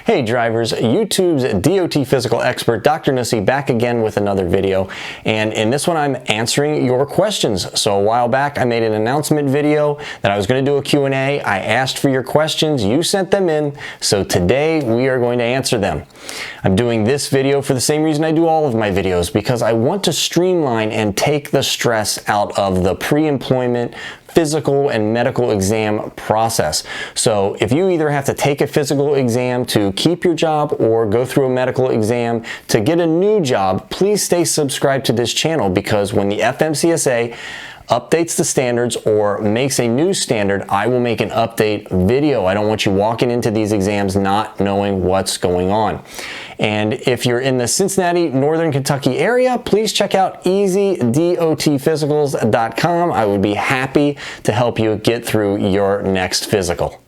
Hey drivers, YouTube's DOT physical expert Dr. Nuesse back again with another video, and in this one I'm answering your questions. So a while back I made an announcement video that I was going to do a Q&A. I asked for your questions, you sent them in, so today we are going to answer them. I'm doing this video for the same reason I do all of my videos, because I want to streamline and take the stress out of the pre-employment physical and medical exam process. So if you either have to take a physical exam to keep your job or go through a medical exam to get a new job, please stay subscribed to this channel, because when the FMCSA updates the standards or makes a new standard, I will make an update video. I don't want you walking into these exams not knowing what's going on. And if you're in the Cincinnati, Northern Kentucky area, please check out easydotphysicals.com. I would be happy to help you get through your next physical.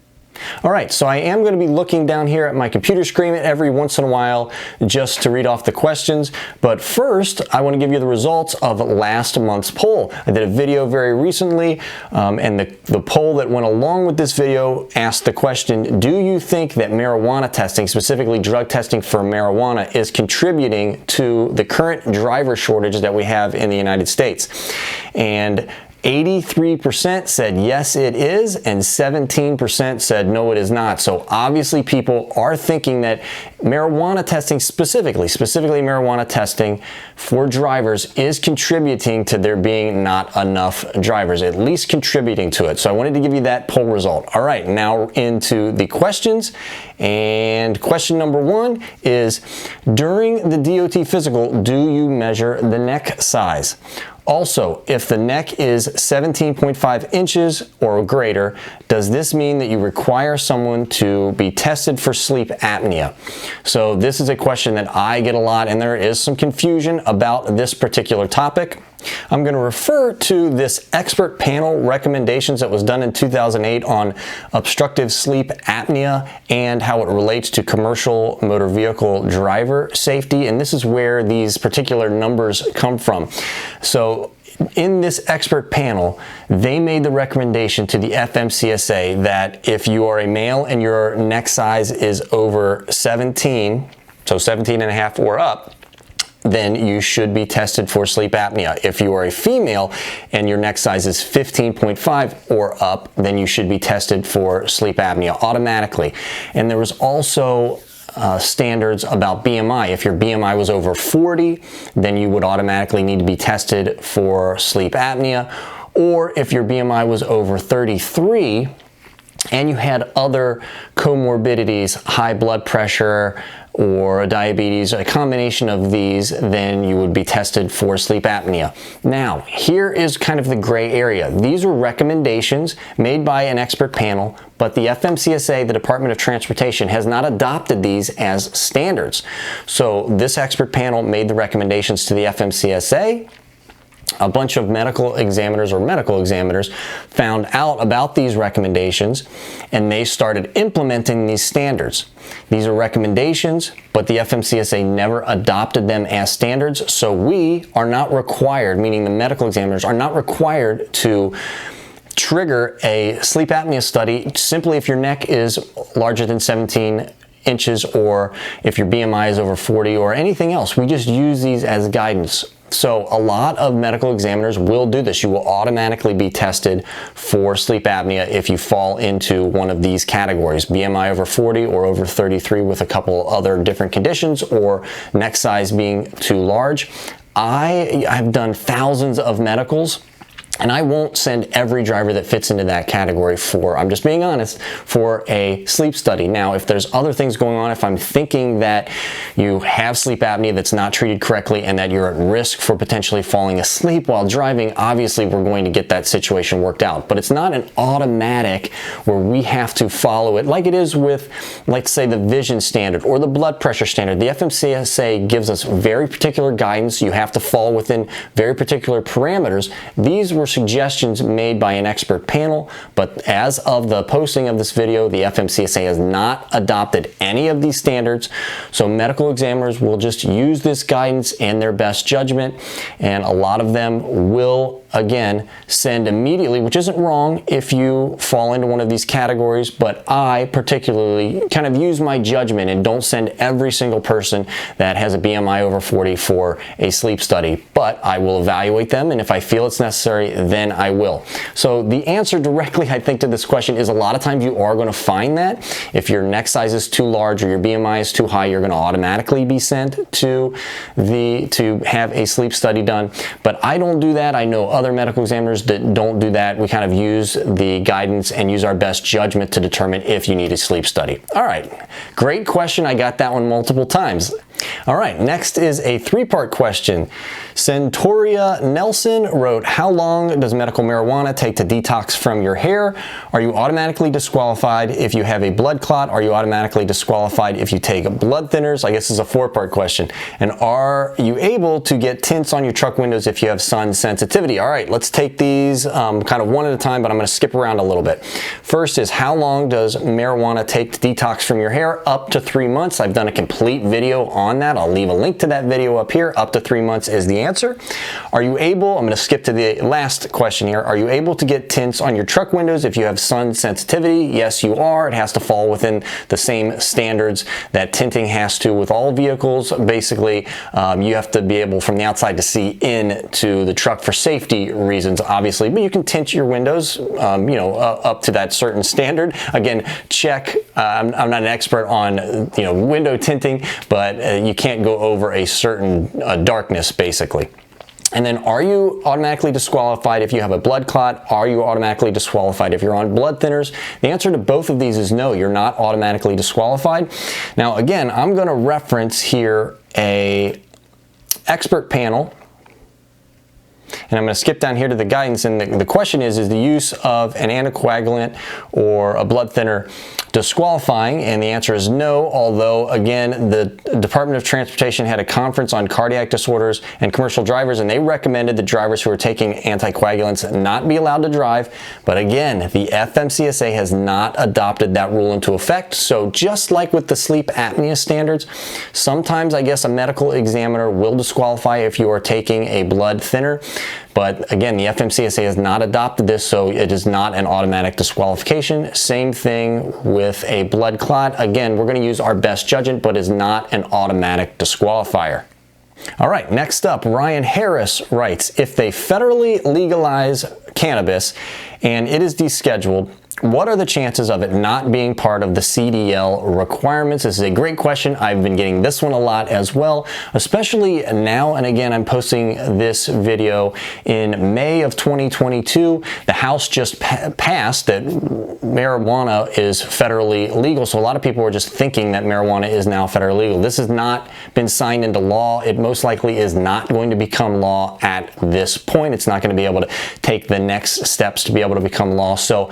All right, so I am going to be looking down here at my computer screen every once in a while just to read off the questions. But first, I want to give you the results of last month's poll. I did a video very recently, and the poll that went along with this video asked the question, do you think that marijuana testing, specifically drug testing for marijuana, is contributing to the current driver shortage that we have in the United States? And 83% said yes it is, and 17% said no it is not. So obviously people are thinking that marijuana testing specifically marijuana testing for drivers is contributing to there being not enough drivers, at least contributing to it. So I wanted to give you that poll result. All right, now into the questions. And question number one is, during the DOT physical, do you measure the neck size? Also, if the neck is 17.5 inches or greater, does this mean that you require someone to be tested for sleep apnea? So this is a question that I get a lot, and there is some confusion about this particular topic. I'm going to refer to this expert panel recommendations that was done in 2008 on obstructive sleep apnea and how it relates to commercial motor vehicle driver safety. And this is where these particular numbers come from. So in this expert panel, they made the recommendation to the FMCSA that if you are a male and your neck size is over 17, so 17 and a half or up, then you should be tested for sleep apnea. If you are a female and your neck size is 15.5 or up, then you should be tested for sleep apnea automatically. And there was also standards about BMI. If your BMI was over 40, then you would automatically need to be tested for sleep apnea. Or if your BMI was over 33 and you had other comorbidities, high blood pressure, or diabetes, a combination of these, then you would be tested for sleep apnea. Now, here is kind of the gray area. These are recommendations made by an expert panel, but the FMCSA, the Department of Transportation, has not adopted these as standards. So this expert panel made the recommendations to the FMCSA. A bunch of medical examiners found out about these recommendations, and they started implementing these standards. These are recommendations, but the FMCSA never adopted them as standards, so we are not required, meaning the medical examiners are not required to trigger a sleep apnea study simply if your neck is larger than 17 inches or if your BMI is over 40 or anything else. We just use these as guidance. So a lot of medical examiners will do this. You will automatically be tested for sleep apnea if you fall into one of these categories, BMI over 40 or over 33 with a couple other different conditions, or neck size being too large. I've done thousands of medicals, and I won't send every driver that fits into that category for, I'm just being honest, for a sleep study. Now, if there's other things going on, if I'm thinking that you have sleep apnea that's not treated correctly and that you're at risk for potentially falling asleep while driving, obviously we're going to get that situation worked out. But it's not an automatic where we have to follow it like it is with, let's say, the vision standard or the blood pressure standard. The FMCSA gives us very particular guidance. You have to fall within very particular parameters. These were suggestions made by an expert panel, but as of the posting of this video, the FMCSA has not adopted any of these standards, so medical examiners will just use this guidance in their best judgment, and a lot of them will, again, send immediately, which isn't wrong if you fall into one of these categories, but I particularly kind of use my judgment and don't send every single person that has a BMI over 40 for a sleep study, but I will evaluate them, and if I feel it's necessary, then I will. So the answer directly, I think, to this question is a lot of times you are going to find that if your neck size is too large or your BMI is too high, you're going to automatically be sent to have a sleep study done, but I don't do that. I know other medical examiners that don't do that. We kind of use the guidance and use our best judgment to determine if you need a sleep study. All right, great question. I got that one multiple times. All right, next is a three-part question. Centauria Nelson wrote, how long does medical marijuana take to detox from your hair? Are you automatically disqualified if you have a blood clot? Are you automatically disqualified if you take blood thinners? I guess this is a four-part question. And are you able to get tints on your truck windows if you have sun sensitivity? All right, let's take these kind of one at a time, but I'm going to skip around a little bit. First is, how long does marijuana take to detox from your hair? Up to 3 months. I've done a complete video on that. I'll leave a link to that video up here. Up to 3 months is the answer. Are you able, I'm going to skip to the last question here, are you able to get tints on your truck windows if you have sun sensitivity? Yes, you are. It has to fall within the same standards that tinting has to with all vehicles. Basically, you have to be able from the outside to see into the truck for safety reasons, obviously, but you can tint your windows, up to that certain standard. Again, check. I'm not an expert on, window tinting, but you can't go over a certain darkness, basically. And then, are you automatically disqualified if you have a blood clot? Are you automatically disqualified if you're on blood thinners? The answer to both of these is no, you're not automatically disqualified. Now, again, I'm going to reference here a expert panel, and I'm going to skip down here to the guidance, and the question is the use of an anticoagulant or a blood thinner disqualifying? And the answer is no, although, again, the Department of Transportation had a conference on cardiac disorders and commercial drivers, and they recommended that drivers who are taking anticoagulants not be allowed to drive. But again, the FMCSA has not adopted that rule into effect. So just like with the sleep apnea standards, sometimes I guess a medical examiner will disqualify if you are taking a blood thinner. But again, the FMCSA has not adopted this, so it is not an automatic disqualification. Same thing with a blood clot. Again, we're going to use our best judgment, but is not an automatic disqualifier. All right, next up, Ryan Harris writes, if they federally legalize cannabis and it is descheduled, what are the chances of it not being part of the CDL requirements? This is a great question. I've been getting this one a lot as well, especially now. And again, I'm posting this video in May of 2022. The House just passed that marijuana is federally legal. So a lot of people are just thinking that marijuana is now federally legal. This has not been signed into law. It most likely is not going to become law at this point. It's not going to be able to take the next steps to be able to become law. So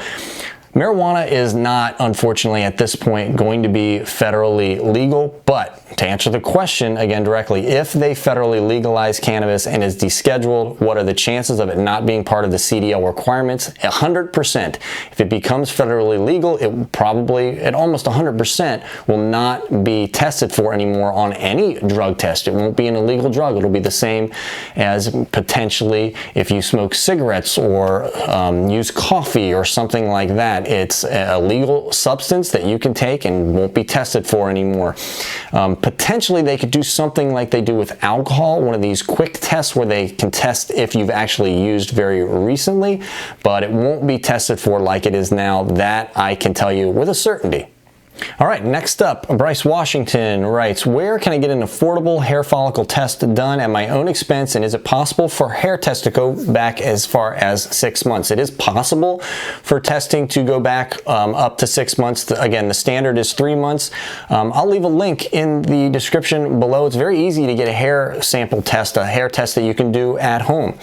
marijuana is not, unfortunately, at this point going to be federally legal, but to answer the question again directly, if they federally legalize cannabis and is descheduled, what are the chances of it not being part of the CDL requirements? 100%. If it becomes federally legal, it probably, at almost 100%, will not be tested for anymore on any drug test. It won't be an illegal drug. It'll be the same as potentially if you smoke cigarettes or use coffee or something like that. It's a legal substance that you can take and won't be tested for anymore. Potentially, they could do something like they do with alcohol, one of these quick tests where they can test if you've actually used very recently, but it won't be tested for like it is now. That I can tell you with a certainty. All right, next up, Bryce Washington writes, where can I get an affordable hair follicle test done at my own expense, and is it possible for hair tests to go back as far as 6 months? It is possible for testing to go back up to 6 months. Again, the standard is 3 months. I'll leave a link in the description below. It's very easy to get a hair sample test, a hair test that you can do at home.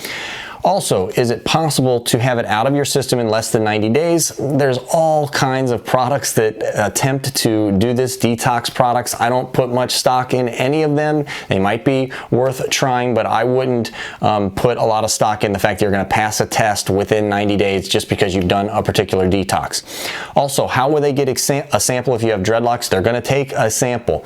Also, is it possible to have it out of your system in less than 90 days? There's all kinds of products that attempt to do this, detox products. I don't put much stock in any of them. They might be worth trying, but I wouldn't put a lot of stock in the fact that you're going to pass a test within 90 days just because you've done a particular detox. Also, how will they get a sample if you have dreadlocks? They're going to take a sample.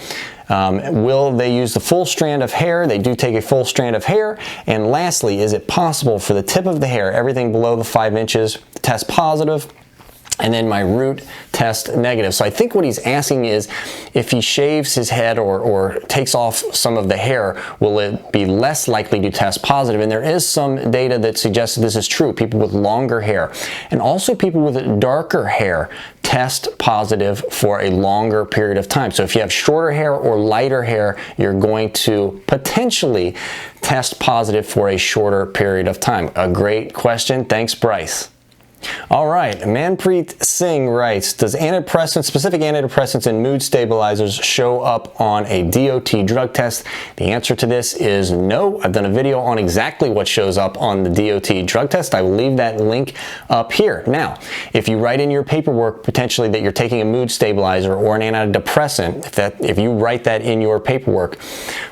Will they use the full strand of hair? They do take a full strand of hair. And lastly, is it possible for the tip of the hair, everything below the 5 inches, to test positive, and then my root test negative? So I think what he's asking is, if he shaves his head or takes off some of the hair, will it be less likely to test positive? And there is some data that suggests this is true. People with longer hair and also people with darker hair test positive for a longer period of time. So if you have shorter hair or lighter hair, you're going to potentially test positive for a shorter period of time. A great question. Thanks, Bryce. All right, Manpreet Singh writes, does specific antidepressants and mood stabilizers show up on a DOT drug test? The answer to this is no. I've done a video on exactly what shows up on the DOT drug test. I will leave that link up here. Now, if you write in your paperwork potentially that you're taking a mood stabilizer or an antidepressant, if you write that in your paperwork,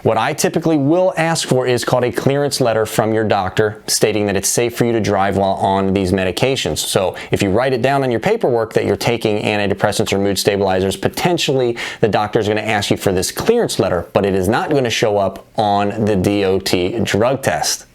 what I typically will ask for is called a clearance letter from your doctor stating that it's safe for you to drive while on these medications. So if you write it down on your paperwork that you're taking antidepressants or mood stabilizers, potentially the doctor is going to ask you for this clearance letter, but it is not going to show up on the DOT drug test.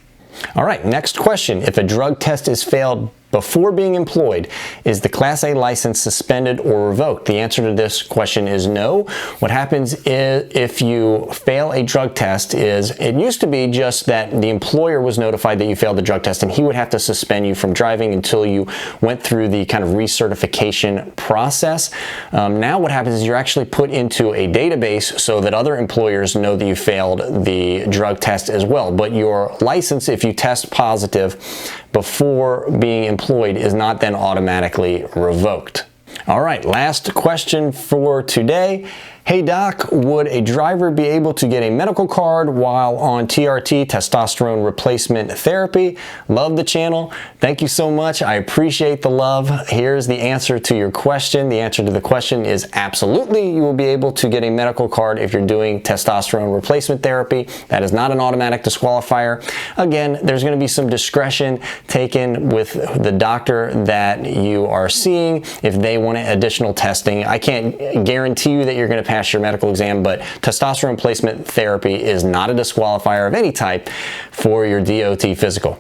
All right, next question. If a drug test is failed before being employed, is the Class A license suspended or revoked? The answer to this question is no. What happens is, if you fail a drug test, it used to be just that the employer was notified that you failed the drug test and he would have to suspend you from driving until you went through the kind of recertification process. Now what happens is you're actually put into a database so that other employers know that you failed the drug test as well. But your license, if you test positive before being employed, is not then automatically revoked. All right, last question for today. Hey doc, would a driver be able to get a medical card while on TRT, testosterone replacement therapy? Love the channel. Thank you so much. I appreciate the love. Here's the answer to your question. The answer to the question is absolutely. You will be able to get a medical card if you're doing testosterone replacement therapy. That is not an automatic disqualifier. Again, there's going to be some discretion taken with the doctor that you are seeing if they want additional testing. I can't guarantee you that you're going to pass your medical exam, but testosterone replacement therapy is not a disqualifier of any type for your DOT physical.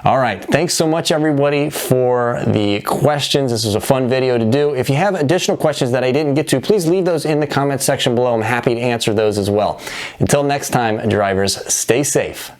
All right, thanks so much everybody for the questions. This was a fun video to do. If you have additional questions that I didn't get to, please leave those in the comments section below. I'm happy to answer those as well. Until next time, drivers, stay safe.